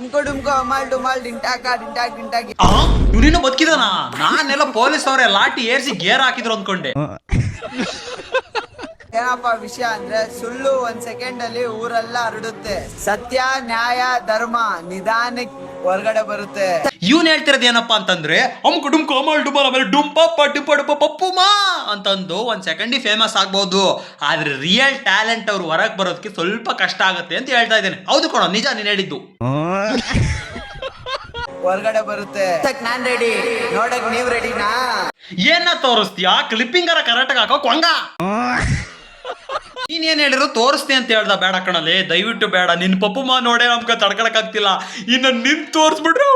ಡುಮ್ಕೋ Amal ಡುಮಾಲ್ ಡಿಂಟಾಕ ಡಿಂಟಾಕ್ ಡಿಂಟಾಕಿ. ಇವ್ರಿನ್ನೂ ಬದುಕಿದಾನ? ನಾನೆಲ್ಲ police ಅವರೇ ಲಾಠಿ ಏರ್ಸಿ gear ಹಾಕಿದ್ರು ಅಂದ್ಕೊಂಡೆ. ಏನಪ್ಪ ವಿಷಯ ಅಂದ್ರೆ ಸುಳ್ಳು 1 ಸೆಕೆಂಡ್ ಅಲ್ಲಿ ಊರೆಲ್ಲ ಹರಡುತ್ತೆ. ಸತ್ಯ ನ್ಯಾಯ ಧರ್ಮ ನಿಧಾನಕ್ಕೆ ಹೊರಗಡೆ ಬರುತ್ತೆ. ಇವ್ನು ಹೇಳ್ತಿರೋದು ಏನಪ್ಪಾ ಅಂತಂದ್ರೆ ಅಮ್ಕು ಡುಮ್ಕು ಅಮಲ್ ಡುಬಲ್ ಆಮೇಲೆ ಡುಂಪಪ್ಪ ಡಿಪಡುಪ ಪಪ್ಪುಮಾ ಅಂತಂದು 1 ಸೆಕೆಂಡಿಗೆ ಫೇಮಸ್ ಆಗ್ಬಹುದು. ಆದ್ರೆ ರಿಯಲ್ ಟ್ಯಾಲೆಂಟ್ ಅವ್ರು ಹೊರಗೆ ಬರೋದಕ್ಕೆ ಸ್ವಲ್ಪ ಕಷ್ಟ ಆಗುತ್ತೆ ಅಂತ ಹೇಳ್ತಾ ಇದ್ದೇನೆ. ಹೌದು ಕಣೋ, ನಿಜ ನೀನ್ ಹೇಳಿದ್ದು. ಹೊರಗಡೆ ಬರುತ್ತೆ. ನಾನ್ ರೆಡಿ, ನೋಡಕ್ ನೀವ್ ರೆಡಿನಾ? ಏನ ತೋರಿಸ್ತೀಯಾ? ಕ್ಲಿಪ್ಪಿಂಗರ ಕರೆಕ್ಟಾಗಿ ಹಾಕೋ ಕೊಂಗ. ನೀನೇನ್ ಹೇಳಿರೋ ತೋರಿಸ್ತೀನಿ ಅಂತ ಹೇಳ್ದ. ಬೇಡ ಕಣಲೆ, ದಯವಿಟ್ಟು ಬೇಡ. ನಿನ್ ಪಪ್ಪುಮಾ ನೋಡೇ ನಮ್ಗೆ ತಡ್ಕೊಳಕ್ ಆಗ್ತಿಲ್ಲ. ಇನ್ನು ನಿನ್ ತೋರಿಸ್ಬಿಟ್ರೆ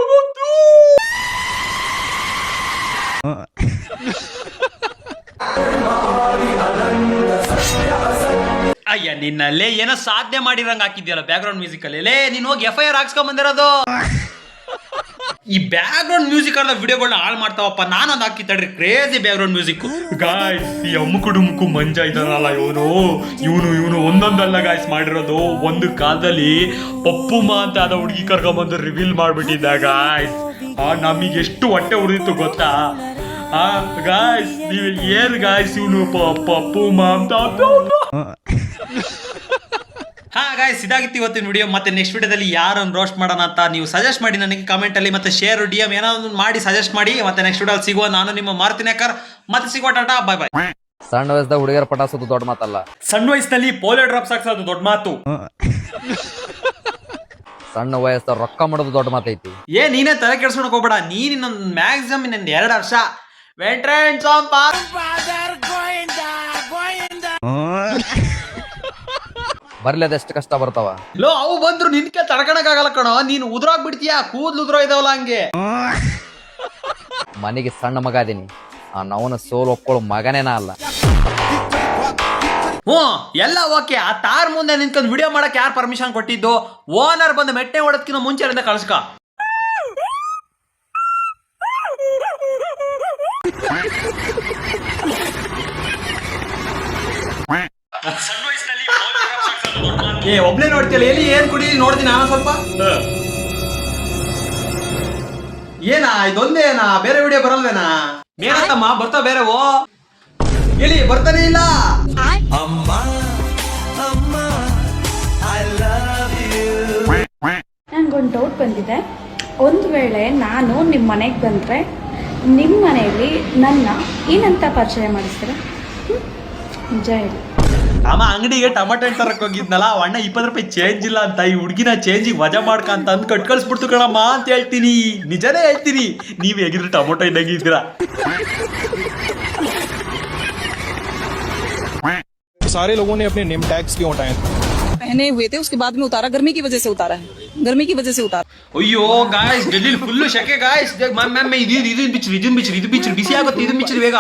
ಅಯ್ಯ ನಿನ್ನಲ್ಲೇ ಏನೋ ಸಾಧನೆ ಮಾಡಿರಂಗ ಹಾಕಿದ್ಯಲ್ಲ ಬ್ಯಾಕ್ ಗ್ರೌಂಡ್ ಮ್ಯೂಸಿಕ್ ಅಲ್ಲಿ. ನೀನ್ ಹೋಗಿ FIR ಹಾಕ್ಸ್ಕೊಂಡ್ ಬಂದಿರೋದು. ಈ ಬ್ಯಾಕ್ ಗ್ರೌಂಡ್ ಮ್ಯೂಸಿಕ್ ಅಲ್ಲ ವಿಡಿಯೋಗಳನ್ನ ಹಾಳು ಮಾಡ್ತಾವಪ್ಪ. ನಾನೊಂದು ಹಾಕಿ ತಡ್ರಿ, crazy back ground music. Guys, ಈ ಅಮ್ಮುಕು ಡುಮ್ಕು ಮಂಜ ಇದ್ದಾನಲ್ಲ ಇವನು ಒಂದೊಂದಲ್ಲ ಗಾಯ್ಸ್ ಮಾಡಿರೋದು. ಒಂದು ಕಾಲದಲ್ಲಿ ಪಪ್ಪುಮಾ ಅಂತ ಅದ ಹುಡುಗಿ ಕರ್ಕೊಂಬಂದು ರಿವೀಲ್ ಮಾಡ್ಬಿಟ್ಟಿದ್ದ ಗಾಯ್ಸ್. ನಮಗೆ ಎಷ್ಟು ಹೊಟ್ಟೆ ಉರಿದಿತ್ತು ಗೊತ್ತಾ? ಗಾಯ್ಸ್ ನೀವು ಏನ್ ಗಾಯ್ಸ್ ಇವನು ಪಪ್ಪುಮಾ ಅಂತ. ಗಾಯ್ಸ್, ಇದಾಗಿತ್ತು ಇವತ್ತಿನ ವಿಡಿಯೋ. ಮತ್ತೆ ನೆಕ್ಸ್ಟ್ ವಿಡಿಯೋದಲ್ಲಿ ಯಾರನ್ನು ರೋಸ್ಟ್ ಮಾಡೋಣ ಅಂತ ನೀವು ಸಜೆಸ್ಟ್ ಮಾಡಿ ನನಗೆ ಕಮೆಂಟ್ ಅಲ್ಲಿ, ಮತ್ತೆ ಶೇರ್ DM ಏನಾದ್ರು ಮಾಡಿ ಸಜೆಸ್ಟ್ ಮಾಡಿ. ಮತ್ತೆ ನೆಕ್ಸ್ಟ್ ವಿಡಿಯೋದಲ್ಲಿ ಸಿಗುವ. ನಾನು ನಿಮ್ಮ ಮಾರುತಿನೇಕರ್. ಮತ್ತೆ ಸಿಗುವ. ಟಾಟಾ, ಬಾಯ್ ಬಾಯ್. ಸಣ್ಣ ವಯಸ್ಸದ ಹುಡುಗಿಯರ ಪಟಾಸೋದು ದೊಡ್ಡ ಮಾತಲ್ಲ. ಸಣ್ಣ ವಯಸ್ಸಿನಲ್ಲಿ ಪೋಲಿಯೋ ಡ್ರಾಪ್ಸ್ ಹಾಕ್ಸೋದು ದೊಡ್ಡ ಮಾತು. ಸಣ್ಣ ವಯಸ್ಸ ರೊಕ್ಕ ಮಾಡೋದು ದೊಡ್ಡ ಮಾತೈತಿ. ನೀನೇ ತಲೆ ಕೆಡ್ಸ್ಕೊಳಕ್ ಹೋಗ್ಬೇಡ. ನೀನ್ ಇನ್ನೊಂದು ಮ್ಯಾಕ್ಸಿಮಮ್ ಇನ್ನೊಂದು 2 ವರ್ಷ ಬರ್ಲಿ, ಅದೆಷ್ಟು ಕಷ್ಟ ಬರ್ತಾವ. ಅವು ಬಂದ್ರು ನಿನ್ಕೆ ತಡ್ಕಣಕ್ ಆಗಲ್ಲ ಕಣೋ. ನೀನು ಉದ್ರಾಗ್ಬಿಡ್ತೀಯ. ಕೂದ್ಲು ಉದ್ರೋ ಇದಾವಲ್ಲ ಹಂಗೆ. ಮನೆಗೆ ಸಣ್ಣ ಮಗ ಅದೀನಿ. ಅವನ ಸೋಲ್ ಒಪ್ಕೊಳ್ಳೋ ಮಗನೇನ ಅಲ್ಲ. ಎಲ್ಲ ಓಕೆ. ಆ ತಾರ್ ಮುಂದೆ ನಿಂತ್ಕೊಂಡು ವಿಡಿಯೋ ಮಾಡಕ್ ಯಾರು ಪರ್ಮಿಷನ್ ಕೊಟ್ಟಿದ್ದು? ಓನರ್ ಬಂದು ಮೆಟ್ಟೆ ಹೊಡೋದಕ್ಕಿಂತ ಮುಂಚೆ ಕಳ್ಸ್ಕ. ಒಬ್ನೇ ನೋಡ್ತೀಯಲ್ಲ, ಎಲ್ಲಿ ಏನ್ ಕುಡಿ ನೋಡ್ತೀನಿ ನಾನು ಸ್ವಲ್ಪ. ಏನಾ ಇದೊಂದೇನಾ? ಬೇರೆ ವಿಡಿಯೋ ಬರಲ್ವೇನಾ? ಮೇನತ್ತಮ್ಮ ಬರ್ತಾವ ಬೇರೆವೋ? ಎಲ್ಲಿ ಬರ್ತಾನೆ ಇಲ್ಲ. ನನ್ಗೊಂದು ಡೌಟ್ ಬಂದಿದೆ. ಒಂದು ವೇಳೆ ನಾನು ನಿಮ್ಮ ಮನೆಗೆ ಬಂದರೆ ನಿಮ್ಮ ಮನೆಯಲ್ಲಿ ನನ್ನ ಏನಂತ ಪರಿಚಯ ಮಾಡಿಸ್ತೀರಾ? ನಿಜ ಹೇಳಿ. ಅಮ್ಮ ಅಂಗಡಿಗೆ ಟೊಮೆಟೊ ಹಣ್ಣು ತರಕ್ ಹೋಗಿದ್ನಲ್ಲ, ಅಣ್ಣ 20 ರೂಪಾಯಿ ಚೇಂಜ್ ಇಲ್ಲ ಅಂತ ಈ ಹುಡುಗಿನ ಚೇಂಜಿಗೆ ವಜಾ ಮಾಡ್ಕಂತ ಅಂದ್ ಕಟ್ ಕಳ್ಸ್ಬಿಡ್ತು ಕಣಮ್ಮ ಅಂತ ಹೇಳ್ತೀನಿ. ನಿಜನೇ ಹೇಳ್ತೀನಿ. ನೀವ್ ಹೇಗಿದ್ರೆ ಟೊಮೆಟೊ ಇದ್ದಾಗಿದ್ದೀರಾ. सारे लोगों ने अपने नेम टैग्स क्यों हटाए? पहने हुए थे, उसके बाद में उतारा. गर्मी की वजह से उतारा है. गर्मी की वजह से उतारा. ಅಯ್ಯೋ ಗಾಯ್ಸ್, ಡೆಲ್ಲಿ ಫುಲ್ ಶೆಕೆ ಗಾಯ್ಸ್. ಇದನ್ ಬಿಚ್ಚಿರಿ ಬಿಸಿ ಆಗುತ್ತೆ. ಇದನ್ ಬಿಚ್ಚಿರಿ ಬೇಗ.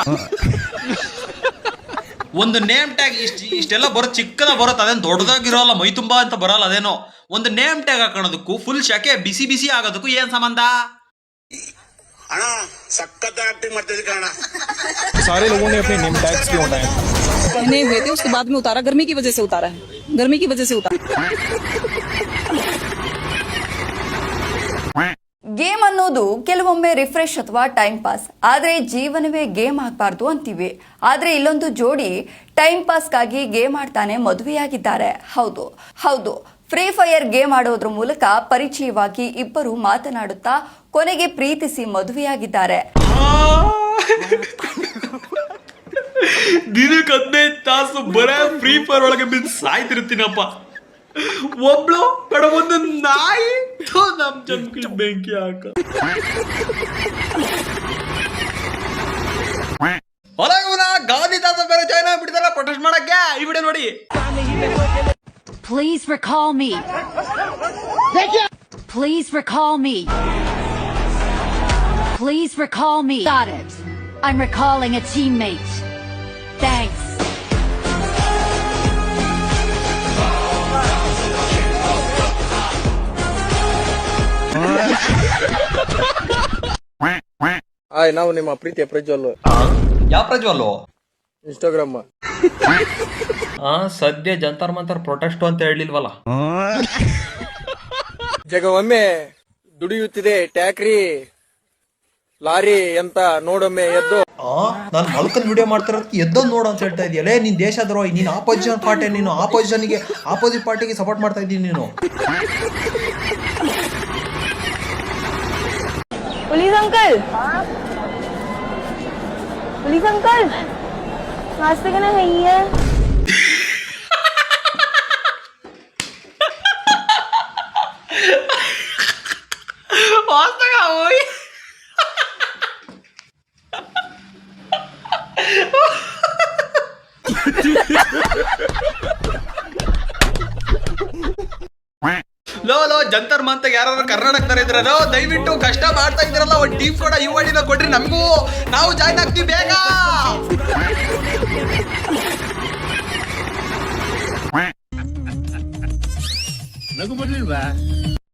ಒಂದು ನೇಮ್ ಟ್ಯಾಗ್ ಇಷ್ಟೆಲ್ಲ ಬರುತ್ತೆ, ಚಿಕ್ಕದ ಬರುತ್ತೆ. ಅದೇನು ದೊಡ್ಡದಾಗಿರೋಲ್ಲ, ಮೈ ತುಂಬಾ ಅಂತ ಬರಲ್ಲ. ಅದೇನೋ ಒಂದು ನೇಮ್ ಟ್ಯಾಗ್ ಹಾಕೋದಕ್ಕೂ ಫುಲ್ ಶೆಕೆ ಬಿಸಿ ಆಗೋದಕ್ಕೂ ಏನ್ ಸಂಬಂಧ? सारे लोगों ने अपने नेम टैग्स क्यों हटाए? पहने हुए थे, उसके बाद में उतारा. गर्मी की वजह से उतारा है. गर्मी की वजह से उतारा. ಗೇಮ್ ಅನ್ನೋದು ಕೆಲವೊಮ್ಮೆ ರಿಫ್ರೆಶ್ ಅಥವಾ ಟೈಮ್ ಪಾಸ್, ಆದರೆ ಜೀವನವೇ ಗೇಮ್ ಆಗಬಾರ್ದು ಅಂತೀವಿ. ಆದರೆ ಇಲ್ಲೊಂದು ಜೋಡಿ ಟೈಮ್ ಪಾಸ್ಗಾಗಿ ಗೇಮ್ ಆಡ್ತಾನೆ ಮದುವೆಯಾಗಿದ್ದಾರೆ. ಹೌದು, ಫ್ರೀ ಫೈರ್ ಗೇಮ್ ಆಡೋದ್ರ ಮೂಲಕ ಪರಿಚಯವಾಗಿ ಇಬ್ಬರು ಮಾತನಾಡುತ್ತಾ ಕೊನೆಗೆ ಪ್ರೀತಿಸಿ ಮದುವೆಯಾಗಿದ್ದಾರೆ. ದಿನಕ್ಕೆ 15 ತಾಸು ಬರೇ ಫ್ರೀ ಫೈರ್ ಒಳಗೆ ಬಿದ್ದು ಸಾಯ್ತಿರ್ತೀನಪ್ಪ. ಒಬ್ಳು ಕಡ ಒಂದು ನಾಯಿ ನಮ್ ಜಂಕಿ ಬೆಂಕಿ ಹಾಕ. ಗಾಂಧಿದಾಸ ಬೇರೆ ಜಾಯ್ನ್ ಆಗ್ಬಿಟ್ಟಿದಾರ ಪ್ರೊಟೆಸ್ಟ್ ಮಾಡಕ್ಕೆ. ಈ ವಿಡಿಯೋ ನೋಡಿ. Please recall me. Please recall me. Please recall me. Got it. I'm recalling a teammate. Thanks. Hi, ನಾವು ನಿಮ್ಮ ಪ್ರೀತಿಯ ಪ್ರಜ್ವಲ್. ಯಾವ ಪ್ರಜ್ವಲ್ಲು? ಇನ್ಸ್ಟಾಗ್ರಾಮ್. ಸದ್ಯ ಜಂತರ್ ಮಂತರ್ ಪ್ರೊಟೆಸ್ಟ್ ಅಂತ ಹೇಳಿಲ್ವಲ್ಲ. ಒಮ್ಮೆ ದುಡಿಯುತ್ತಿದೆ ಟ್ಯಾಕ್ರಿ ಲಾರಿ ಅಂತ ನೋಡೊಮ್ಮೆ ಎದ್ದು. ನಾನು ಮಲ್ಕನ್ ವಿಡಿಯೋ ಮಾಡ್ತಿರೋದಕ್ಕೆ ಎದ್ದೊಂದು ನೋಡು ಅಂತ ಹೇಳ್ತಾ ಇದೆಯಲ್ಲೇ. ನೀನ್ ದೇಶದ್ರೋಹಿ, ನೀನು ಆಪೋಸಿಷನ್ ಪಾರ್ಟಿ, ನೀನು ಆಪೋಸಿಟ್ ಪಾರ್ಟಿಗೆ ಸಪೋರ್ಟ್ ಮಾಡ್ತಾ ಇದ್ದೀನಿ ನೀನು. पुलिस अंकल, पुलिस अंकल, नाश्ते करना चाहिए. ಲೋ ಜಂತರ್ ಮಂತ ಯಾರು ಕರ್ನಾಟಕದವ್ರು ಇದ್ರಲ್ಲೋ, ದಯವಿಟ್ಟು ಕಷ್ಟ ಮಾಡ್ತಾ ಇದ್ರಲ್ಲ ಒಂದು ಟೀಮ್ ಕೂಡ ಯುವಡಿನ ಕೊಡ್ರಿ ನಮಗೂ, ನಾವು ಜಾಯ್ನ್ ಆಗ್ತೀವಿ ಬೇಗ.